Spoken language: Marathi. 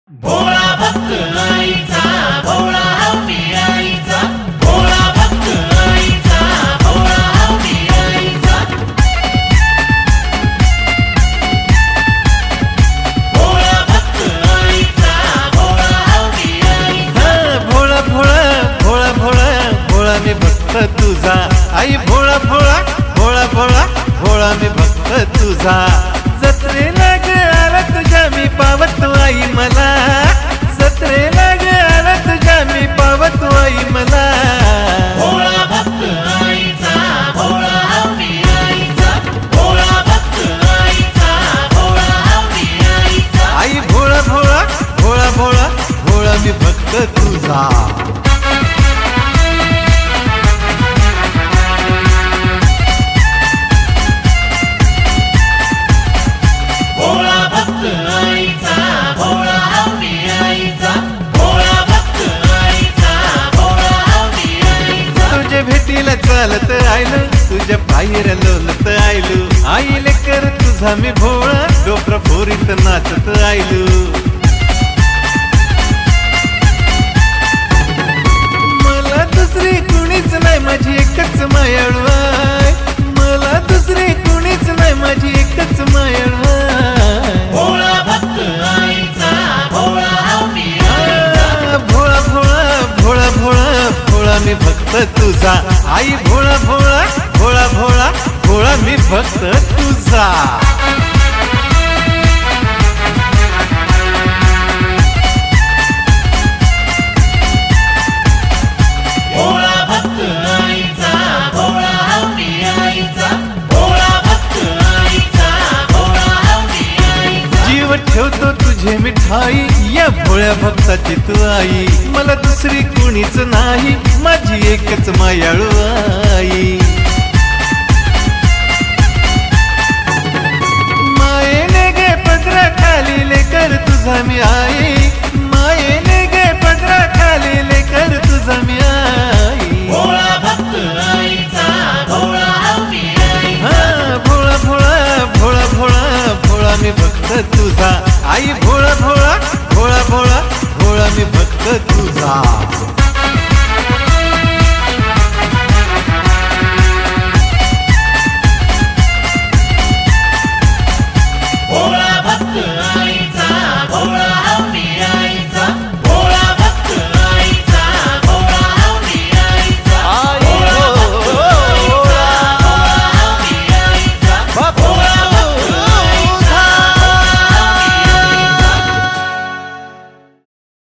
भोळा भक्त आईचा भोळा हवी आईचा भोळा भक्त आईचा भोळा हवी आईचा भोळा भक्त आईचा भोळा हवी आईचा भोळा भोळा भोळा भोळा भोळा मी भक्त तुझा आई भोळा भोळा भोळा भोळा भोळा मी भक्त तुझा जत्रेला ग आला तुझ्या मी पावतो आई मला जत्रेला ग आला तुझ्या मी पावतो आई मला भोळा भक्त आईचा भोळा हवी आईचा भोळा भक्त आईचा भोळा हवी आईचा आई भोळा भोळा भोळा भोळा भोळा मी भक्त तुझा भोळा भक्त आईचा भोळा हवी आईचा भोळा भक्त आईचा भोळा हवी आईचा तुझ्या भेटीला चालत आयलो तुझ्या पायऱ्या लोलत आयलो आईले कर तुझा मी भोळा डोफरा फोरीत नाचत आयलो मला दुसरी कुणीच नाही माझी एकच मायाळू आहे मला दुसरी कुणीच नाही माझी एकच मायाळू आहे भोळा भक्त आईचा भोळा हवी आईचा भोळा भोळा भोळा भोळा भोळा मी भक्त तुझा आई भोळा भोळा भोळा भोळा भोळा मी भक्त तुझा भोळा भक्त आईचा भोळा हवी आईचा भोळा भक्त आईचा भोळा हवी आईचा जीव ठेवतो तुझे मिठाई या भोळ्या भक्ताची तू आई मला दुसरी कुणीच नाही माझी एकच मायाळू आई मायेने गे पदरा खाली लेकर तुझा मी आई मायेने गे पदरा खाली लेकर तुझा मी आई भोळा भक्त आईचा भोळा हवी आईचा हा भोळा भोळा भोळा भोळा भोळा मी भक्त तुझा आई भोळा भोळा भोळा भोळा भोळा मी भक्त तुझा